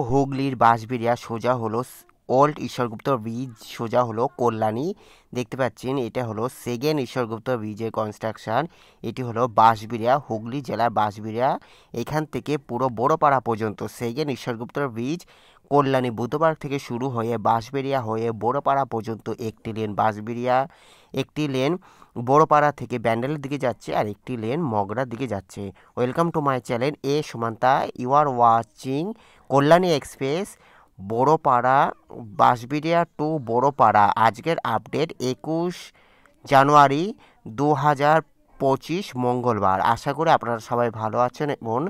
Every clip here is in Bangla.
হুগলির বাঁশবেড়িয়া, সোজা হলো ওল্ড ঈশ্বরগুপ্ত ব্রিজ, সোজা হলো কল্যাণী। দেখতে পাচ্ছেন এটা হলো সেকেন্ড ঈশ্বরগুপ্ত ব্রিজের কনস্ট্রাকশন। এটি হলো বাঁশবেড়িয়া, হুগলি জেলার বাঁশবেড়িয়া। এখান থেকে পুরো বড়পাড়া পর্যন্ত সেকেন্ড ঈশ্বরগুপ্ত ব্রিজ কল্যাণী বুধবার থেকে শুরু হয়ে বাঁশবেড়িয়া হয়ে বড়পাড়া পর্যন্ত একটি লেন বাঁশবেড়িয়া, একটি লেন বড়পাড়া থেকে ব্যান্ডেলের দিকে যাচ্ছে, আর একটি লেন মগরার দিকে যাচ্ছে। ওয়েলকাম টু মাই চ্যানেল এ Sumanta. You are watching Kalyani express Barapara, Bansberia to Barapara. আজকের আপডেট 21 জানুয়ারি 2025 মঙ্গলবার। আশা করি আপনারা সবাই ভালো আছেন এবং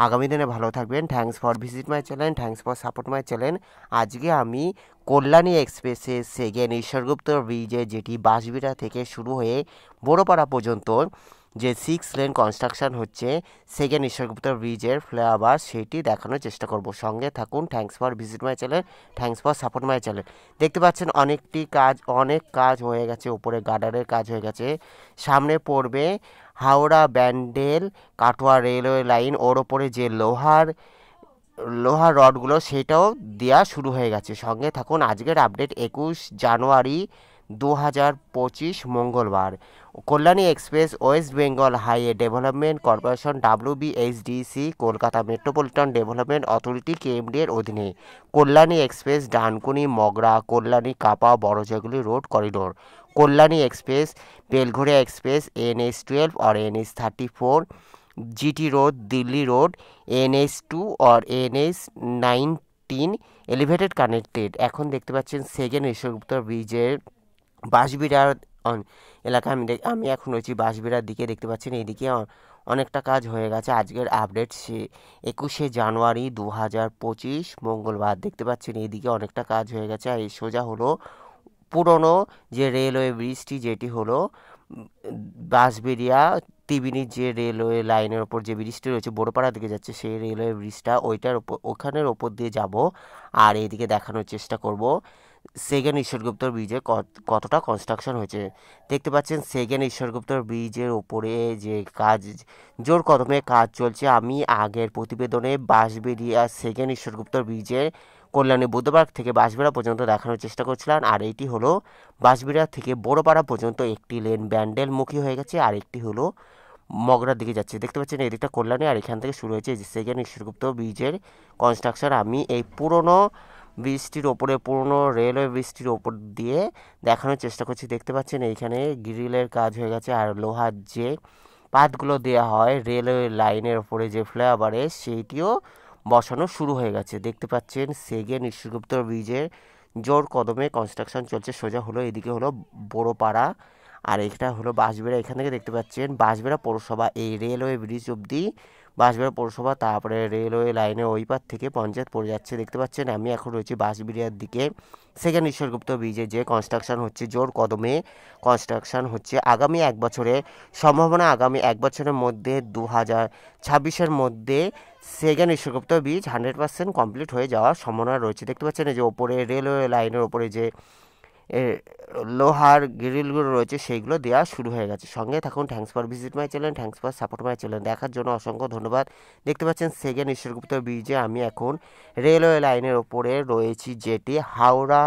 আগামী দিনে ভালো থাকবেন। Thanks for visit my channel, thanks for support my channel. আজকে আমি কল্যাণী এক্সপ্রেসের সেকেন্ড ঈশ্বরগুপ্ত ব্রিজে, যেটি বাঁশবেড়িয়া থেকে শুরু হয়ে বড়পাড়া পর্যন্ত যে 6 লেন কনস্ট্রাকশন হচ্ছে সেকেন্ড ঈশ্বরগুপ্ত ব্রিজের ফ্লাইওভার, সেটি দেখানোর চেষ্টা করব। সঙ্গে থাকুন। Thanks for visit my channel, thanks for support my channel. দেখতে পাচ্ছেন অনেক কাজ হয়ে গেছে, উপরে গার্ডারের কাজ হয়ে গেছে। সামনে পড়বে হাওড়া ব্যান্ডেল কাটোয়া রেলওয়ে লাইন, ওর ওপরে যে লোহার রডগুলো সেটাও দেওয়া শুরু হয়ে গেছে। সঙ্গে থাকুন। আজকের আপডেট 21 জানুয়ারি 2025 মঙ্গলবার। Kalyani express west Bengal highway development corporation WBHDC Kolkata metropolitan development authority KMD এর অধীনে কল্যাণী এক্সপ্রেস ডানকুনি মগরা কল্যাণী কাপা Barajaguli road corridor. Kalyani express Belgharia express NH12 और NH34 GT road Delhi road NH2 और NH19 এলিভেটেড কানেক্টেড। এখন দেখতে পাচ্ছেন সেকেন্ড ঈশ্বরগুপ্ত ব্রিজের বাঁশবেড়িয়ার এলাকায় আমি এখন রয়েছি বাঁশবেড়িয়ার দিকে। দেখতে পাচ্ছেন এইদিকে অনেকটা কাজ হয়ে গেছে। আজকের আপডেট 21 জানুয়ারি 2025 মঙ্গলবার। দেখতে পাচ্ছেন এইদিকে অনেকটা কাজ হয়ে গেছে। আর এই সোজা হলো পুরনো যে রেলওয়ে ব্রিজটি, যেটি হলো বাঁশবেড়িয়া ত্রিবেণীর যে রেলওয়ে লাইনের ওপর যে ব্রিজটি রয়েছে বড়পাড়ার দিকে যাচ্ছে, সেই রেলওয়ে ব্রিজটা ওখানের ওপর দিয়ে যাব। আর এইদিকে দেখানোর চেষ্টা করব সেকেন্ড ঈশ্বরগুপ্ত ব্রিজে কতটা কনস্ট্রাকশন হয়েছে। দেখতে পাচ্ছেন সেকেন্ড ঈশ্বরগুপ্ত ব্রিজের ওপরে যে কাজ জোর কদমে কাজ চলছে। আমি আগের প্রতিবেদনে বাঁশবেড়িয়া সেকেন্ড ঈশ্বরগুপ্ত ব্রিজের কল্যাণী বুধবার থেকে বাঁশবেড়িয়া পর্যন্ত দেখানোর চেষ্টা করছিলাম। আর এইটি হলো বাঁশবেড়িয়া থেকে বড়পাড়া পর্যন্ত একটি লেন ব্যান্ডেলমুখী হয়ে গেছে, আর একটি হলো মগরার দিকে যাচ্ছে। দেখতে পাচ্ছেন এদিকটা কল্যাণী, আর এখান থেকে শুরু হয়েছে সেকেন্ড ঈশ্বরগুপ্ত ব্রিজের কনস্ট্রাকশন। আমি এই পুরনো ব্রিজটির ওপরে, পুরনো রেলওয়ে ব্রিজটির ওপর দিয়ে দেখানোর চেষ্টা করছি। দেখতে পাচ্ছেন এইখানে গ্রিলের কাজ হয়ে গেছে, আর লোহার যে পাতগুলো দেওয়া হয় রেলওয়ে লাইনের ওপরে যে ফ্লাইওভারে, সেইটিও বসানো শুরু হয়ে গেছে। দেখতে পাচ্ছেন সেকেন্ড ঈশ্বরগুপ্ত ব্রিজের জোর কদমে কনস্ট্রাকশন চলছে। সোজা হলো এদিকে হলো বড়পাড়া, আর এটা হলো বাঁশবেড়িয়া। এখান থেকে দেখতে পাচ্ছেন বাঁশবেড়িয়া পৌরসভা, এই রেলওয়ে ব্রিজ অবধি বাঁশবেড়িয়া পৌরসভা, তারপরে রেলওয়ে লাইনের ওই পার থেকে পঞ্চায়েত পড়ে যাচ্ছে। দেখতে পাচ্ছেন আমি এখন রয়েছি বাঁশবেড়িয়ার দিকে। সেকেন্ড ঈশ্বরগুপ্ত ব্রিজে যে কনস্ট্রাকশন হচ্ছে, জোর কদমে কনস্ট্রাকশন হচ্ছে। আগামী 1 বছরের সম্ভাবনা, আগামী 1 বছরের মধ্যে 2026-এর মধ্যে সেকেন্ড ঈশ্বরগুপ্ত ব্রিজ 100% কমপ্লিট হয়ে যাওয়ার সম্ভাবনা রয়েছে। দেখতে পাচ্ছেন এই যে ওপরে রেলওয়ে লাইনের ওপরে যে লোহার গ্রিলগুলো রয়েছে, সেইগুলো দেওয়া শুরু হয়ে গেছে। সঙ্গে থাকুন। Thanks for visit my channel, thanks for support my channel. দেখার জন্য অসংখ্য ধন্যবাদ। দেখতে পাচ্ছেন সেকেন্ড ঈশ্বরগুপ্ত ব্রিজে আমি এখন রেলওয়ে লাইনের ওপরে রয়েছি, যেটি হাওড়া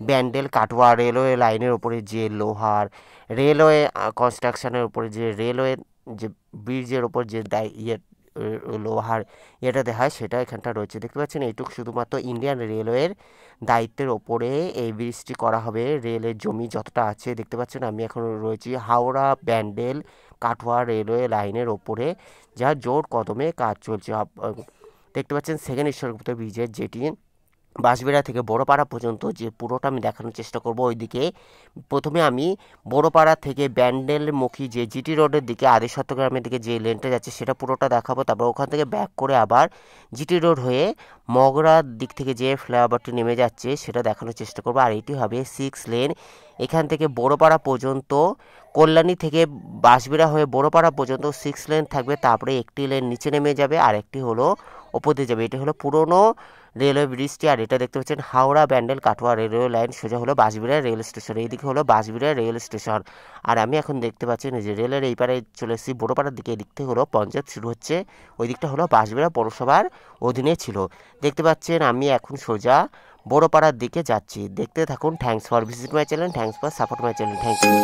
ব্যান্ডেল কাটোয়া রেলওয়ে লাইনের ওপরে যে লোহার রেলওয়ে কনস্ট্রাকশনের উপরে যে রেলওয়ে যে ব্রিজের ওপর যে লোহার এটা দেখা হয়, সেটা এখানটা রয়েছে। দেখতে পাচ্ছেন এইটুকু শুধুমাত্র ইন্ডিয়ান রেলওয়ের দায়িত্বের ওপরে এই ব্রিজটি করা হবে। রেলের জমি যতটা আছে, দেখতে পাচ্ছেন আমি এখন রয়েছি হাওড়া ব্যান্ডেল কাটোয়া রেলওয়ে লাইনের ওপরে, যা জোর কদমে কাজ চলছে। দেখতে পাচ্ছেন সেকেন্ড ঈশ্বরগুপ্ত ব্রিজের, যেটি বাঁশবেড়িয়া থেকে বড়পাড়া পর্যন্ত যে পুরোটা আমি দেখানোর চেষ্টা করব। ওইদিকে প্রথমে আমি বড়পাড়া থেকে ব্যান্ডেলমুখী যে GT রোডের দিকে আদি চট্টগ্রামের দিকে যে লেনটা যাচ্ছে সেটা পুরোটা দেখাবো। তারপর ওখান থেকে ব্যাক করে আবার GT রোড হয়ে মগরার দিক থেকে যে ফ্লাইওভারটি নেমে যাচ্ছে সেটা দেখানোর চেষ্টা করবো। আর এটি হবে 6 লেন। এখান থেকে বড়পাড়া পর্যন্ত, কল্যাণী থেকে বাঁশবেড়িয়া হয়ে বড়পাড়া পর্যন্ত 6 লেন থাকবে। তারপরে একটি লেন নিচে নেমে যাবে, আর একটি হলো ওপর দিয়ে যাবে। এটা হলো পুরনো রেলওয়ে ব্রিজটি, আর এটা দেখতে পাচ্ছেন হাওড়া ব্যান্ডেল কাটোয়া রেলওয়ে লাইন, সোজা হলো বাঁশবেড়িয়া রেল স্টেশন। এইদিকে হলো বাঁশবেড়িয়া রেল স্টেশন। আর আমি এখন দেখতে পাচ্ছি যে রেলের এই পারে চলে এসেছি বড়োপাড়ার দিকে। এদিক থেকে হলো পঞ্চায়েত শুরু হচ্ছে, ওই দিকটা হলো বাঁশবেড়িয়া পৌরসভার অধীনে ছিল। দেখতে পাচ্ছেন আমি এখন সোজা বড়োপাড়ার দিকে যাচ্ছি। দেখতে থাকুন। Thanks for visit my channel, thanks for support my channel, thank you.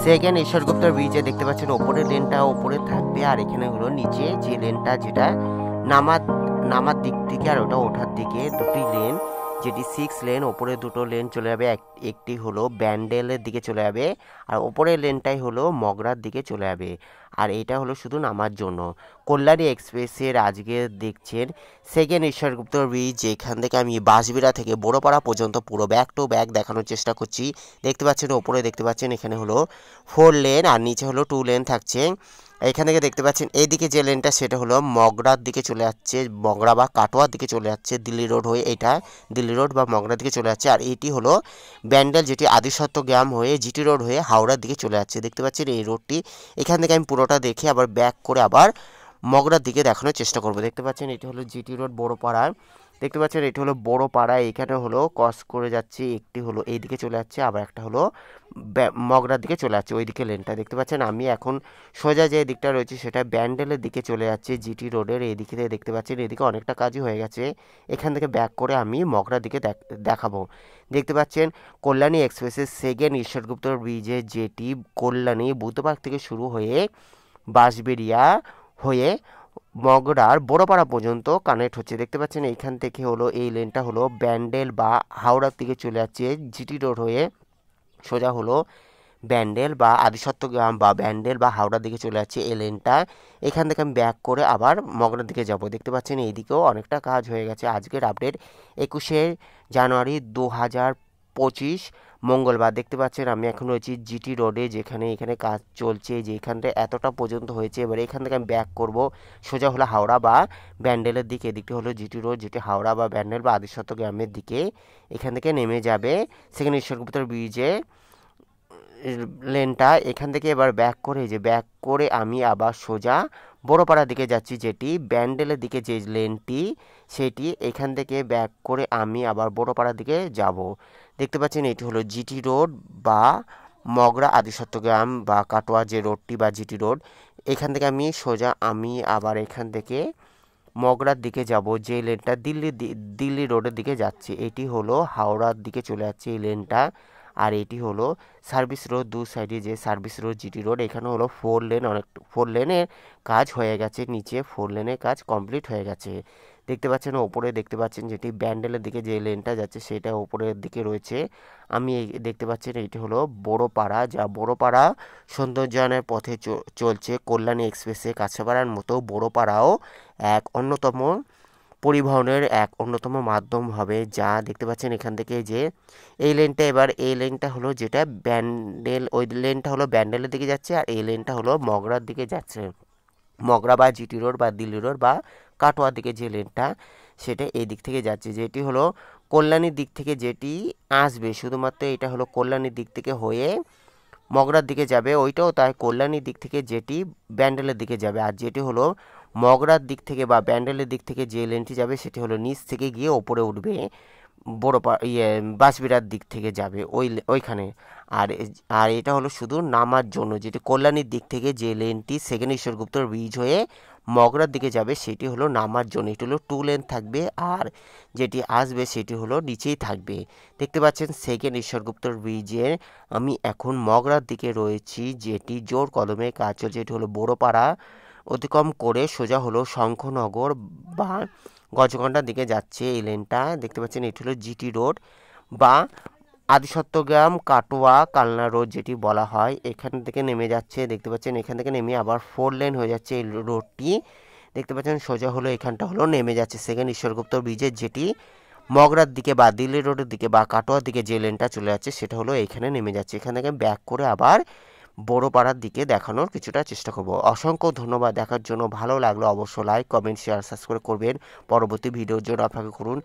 Second Ishwar Gupta ব্রিজে দেখতে পাচ্ছেন ওপরের লেনটা ওপরে থাকবে, আর এখানে হলো নিচে যে লেনটা যেটা নামার দিক থেকে আর ওটা ওঠার দিকে দুটি লেন, যেটি 6 লেন। ওপরে দুটো লেন চলে যাবে, একটি হলো ব্যান্ডেলের দিকে চলে যাবে, আর ওপরের লেনটাই হলো মগরার দিকে চলে যাবে। আর এটা হলো শুধু নামার জন্য। কল্যাণী এক্সপ্রেসের আজকে দেখছেন সেকেন্ড ঈশ্বরগুপ্ত ব্রিজ, এখান থেকে আমি বাঁশবেড়িয়া থেকে বড়োপাড়া পর্যন্ত পুরো ব্যাক টু ব্যাক দেখানোর চেষ্টা করছি। দেখতে পাচ্ছেন ওপরে দেখতে পাচ্ছেন এখানে হলো 4 লেন, আর নিচে হলো 2 লেন থাকছে। এখান থেকে দেখতে পাচ্ছেন এইদিকে যে লেনটা সেটা হলো মগরার দিকে চলে যাচ্ছে, মগরা বা কাটোয়ার দিকে চলে যাচ্ছে দিল্লি রোড হয়ে। এটা দিল্লি রোড বা মগরার দিকে চলে যাচ্ছে। আর এটি হলো ব্যান্ডেল, যেটি আদিসত্ব গ্রাম হয়ে জিটি রোড হয়ে হাওড়ার দিকে চলে যাচ্ছে। দেখতে পাচ্ছেন এই রোডটি। এখান থেকে আমি পুরোটা দেখে আবার ব্যাক করে আবার মগরার দিকে দেখানোর চেষ্টা করব। দেখতে পাচ্ছেন এটি হলো জিটি রোড বড়োপাড়া। দেখতে পাচ্ছেন এটি হলো বড়োপাড়া, এখানে হলো ক্রস করে যাচ্ছে, একটি হলো এইদিকে চলে যাচ্ছে, আবার একটা হলো মগরার দিকে চলে যাচ্ছে ওইদিকে লেনটা। দেখতে পাচ্ছেন আমি এখন সোজা যে দিকটা রয়েছে সেটা ব্যান্ডেলের দিকে চলে যাচ্ছে জিটি রোডের এইদিকে। দেখতে পাচ্ছেন এদিকে অনেকটা কাজই হয়ে গেছে। এখান থেকে ব্যাক করে আমি মগরার দিকে দেখাবো। দেখতে পাচ্ছেন কল্যাণী এক্সপ্রেসের সেকেন্ড ঈশ্বরগুপ্ত ব্রিজে, যেটি কল্যাণী বুধবার থেকে শুরু হয়ে বাঁশবেড়িয়া হয়ে মগরার বড়োপাড়া পর্যন্ত কানেক্ট হচ্ছে। দেখতে পাচ্ছেন এইখান থেকে হলো এই লেনটা হলো ব্যান্ডেল বা হাওড়ার দিকে চলে যাচ্ছে জিটি রোড হয়ে, সোজা হলো ব্যান্ডেল বা আদিসত্ব গ্রাম বা ব্যান্ডেল বা হাওড়ার দিকে চলে যাচ্ছে এই লেনটা। এখান থেকে আমি ব্যাক করে আবার মগরার দিকে যাব। দেখতে পাচ্ছেন এইদিকেও অনেকটা কাজ হয়ে গেছে। আজকের আপডেট 21শে জানুয়ারি 2025 মঙ্গলবার। দেখতে পাচ্ছেন আমি এখন রয়েছি জিটি রোডে, যেখানে এখানে কাজ চলছে, যে এখানটা এতটা পর্যন্ত হয়েছে। এবার এখান থেকে আমি ব্যাক করব সোজা হলো হাওড়া বা ব্যান্ডেলের দিকে। এদিকটা হলো জিটি রোড, যেটি হাওড়া বা ব্যান্ডেল বা আদিসত্ব গ্রামের দিকে। এখান থেকে নেমে যাবে সেকেন্ড ঈশ্বরগুপ্ত ব্রিজে লেনটা। এখান থেকে এবার ব্যাক করে আমি আবার সোজা বড়োপাড়ার দিকে যাচ্ছি, যেটি ব্যান্ডেলের দিকে যে লেনটি সেটি। এখান থেকে ব্যাক করে আমি আবার বড়োপাড়ার দিকে যাব। দেখতে পাচ্ছেন এটি হলো জিটি রোড বা মগরা আদিসত্ব গ্রাম বা কাটোয়া যে রোডটি বা জিটি রোড। এখান থেকে আমি সোজা আমি আবার এখান থেকে মগরার দিকে যাব, যে লেনটা দিল্লি রোডের দিকে যাচ্ছে, এটি হলো হাওড়ার দিকে চলে যাচ্ছে এই লেনটা। আর এটি হলো সার্ভিস রোড, দু সাইডে যে সার্ভিস রোড, জিটি রোড, এখানে হলো 4 লেন, অনেক 4 লেনের কাজ হয়ে গেছে, নিচে 4 লেনের কাজ কমপ্লিট হয়ে গেছে। দেখতে পাচ্ছেন ওপরে, দেখতে পাচ্ছেন যেটি ব্যান্ডেলের দিকে যে লেনটা যাচ্ছে সেটা ওপরের দিকে রয়েছে। আমি দেখতে পাচ্ছেন এটি হলো বড়পাড়া, যা বড়পাড়া সৌন্দর্যায়নের পথে চলছে কল্যাণী এক্সপ্রেসে। কাঁচরাপাড়ার মতো বড়পাড়াও এক অন্যতম পরিবহনের এক অন্যতম মাধ্যম হবে। যা দেখতে পাচ্ছেন এখান থেকে যে এই লেনটা, এবার এই লেনটা হলো যেটা ব্যান্ডেল, ওই লেনটা হলো ব্যান্ডেলের দিকে যাচ্ছে, আর এই লেনটা হলো মগরার দিকে যাচ্ছে। মগরা বা জিটি রোড বা দিল্লি রোড বা কাটোয়ার দিকে যে লেনটা, সেটা এই দিক থেকে যাচ্ছে। যেটি হলো কল্যাণীর দিক থেকে যেটি আসবে, শুধুমাত্র এটা হলো কল্যাণীর দিক থেকে হয়ে মগরার দিকে যাবে, ওইটাও তাই কল্যাণীর দিক থেকে যেটি ব্যান্ডেলের দিকে যাবে। আর যেটি হলো মগরার দিক থেকে বা ব্যান্ডেলের দিক থেকে যে লেনটি যাবে সেটি হলো নিচ থেকে গিয়ে ওপরে উঠবে, বাঁশবিড়ার দিক থেকে যাবে ওইখানে। আর আর এটা হলো শুধু নামার জন্য, যেটি কল্যাণীর দিক থেকে যে লেনটি সেকেন্ড ঈশ্বরগুপ্ত ব্রিজ হয়ে মগরার দিকে যাবে সেটি হলো নামার জন্য, এটি হলো 2 লেন থাকবে। আর যেটি আসবে সেটি হলো নিচেই থাকবে। দেখতে পাচ্ছেন সেকেন্ড ঈশ্বরগুপ্ত ব্রিজের আমি এখন মগরার দিকে রয়েছি, যেটি জোর কদমে কাজ চলছে। এটি হলো বড়পাড়া অতিক্রম করে সোজা হলো শঙ্খনগর বা গজগন্ডার দিকে যাচ্ছে এই লেনটা। দেখতে পাচ্ছেন এটি হলো জিটি রোড বা আদিসত্তগ্রাম কাটোয়া কালনা রোড যেটি বলা হয়, এখান থেকে নেমে যাচ্ছে। দেখতে পাচ্ছেন এখান থেকে নেমে আবার 4 লেন হয়ে যাচ্ছে এই রোডটি। দেখতে পাচ্ছেন সোজা হলো এখানটা হলো নেমে যাচ্ছে সেকেন্ড ঈশ্বরগুপ্ত ব্রিজের, যেটি মগরার দিকে বা দিল্লি রোডের দিকে বা কাটোয়ার দিকে যে লেনটা চলে যাচ্ছে সেটা হলো এখানে নেমে যাচ্ছে। এখান থেকে ব্যাক করে আবার বড়পাড়ার দিকে দেখানোর কিছুটা চেষ্টা করব। অসংখ্য ধন্যবাদ দেখার জন্য। ভালো লাগলো অবশ্য লাইক, কমেন্ট, শেয়ার, সাবস্ক্রাইব করবেন। পরবর্তী ভিডিওর জন্য অপেক্ষা করুন।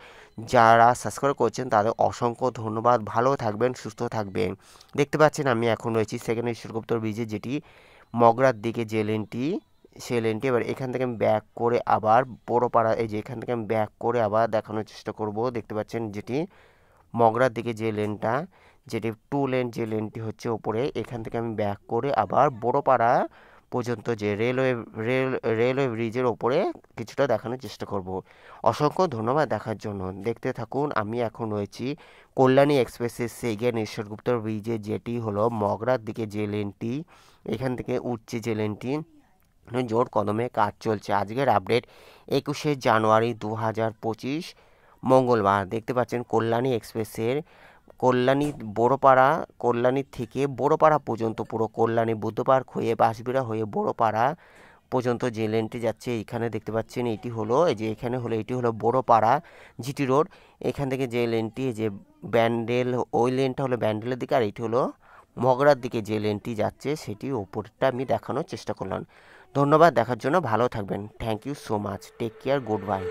যারা সাবস্ক্রাইব করছেন তাদের অসংখ্য ধন্যবাদ। ভালো থাকবেন, সুস্থ থাকবেন। দেখতে পাচ্ছেন আমি এখন রয়েছি সেকেন্ড ঈশ্বরগুপ্ত ব্রিজে, যেটি মগরার দিকে যে লেনটি, সেই লেনটি। এবার এখান থেকে আমি ব্যাক করে আবার বড়পাড়া, এই যে এখান থেকে আমি ব্যাক করে আবার দেখানোর চেষ্টা করব। দেখতে পাচ্ছেন যেটি মগরার দিকে যে লেনটা, যেটি 2 লেন যে লেনটি হচ্ছে ওপরে, এখান থেকে আমি ব্যাক করে আবার বড়পাড়া পর্যন্ত যে রেলওয়ে ব্রিজের ওপরে কিছুটা দেখানোর চেষ্টা করব। অসংখ্য ধন্যবাদ দেখার জন্য। দেখতে থাকুন। আমি এখন রয়েছি কল্যাণী এক্সপ্রেসের সেকেন্ড ঈশ্বরগুপ্ত ব্রিজে, যেটি হলো মগরার দিকে যে লেনটি, এখান থেকে উঠছে যে লেনটি, জোর কদমে কাজ চলছে। আজকের আপডেট 21শে জানুয়ারি 2025 মঙ্গলবার। দেখতে পাচ্ছেন কল্যাণী এক্সপ্রেসের কল্যাণী থেকে বড়পাড়া পর্যন্ত, পুরো কল্যাণী বুদ্ধপার্ক হয়ে বাঁশবিড়া হয়ে বড়পাড়া পর্যন্ত যে লেনটি যাচ্ছে, এখানে দেখতে পাচ্ছেন এটি হলো, এই যে এখানে হলো এটি হলো বড়পাড়া জিটি রোড। এখান থেকে যে লেনটি, যে ব্যান্ডেল, ওই লেনটা হলো ব্যান্ডেলের দিকে, আর এটি হলো মগরার দিকে যে লেনটি যাচ্ছে সেটি ওপরটা আমি দেখানোর চেষ্টা করলাম। ধন্যবাদ দেখার জন্য। ভালো থাকবেন। Thank you so much. Take care. Good by.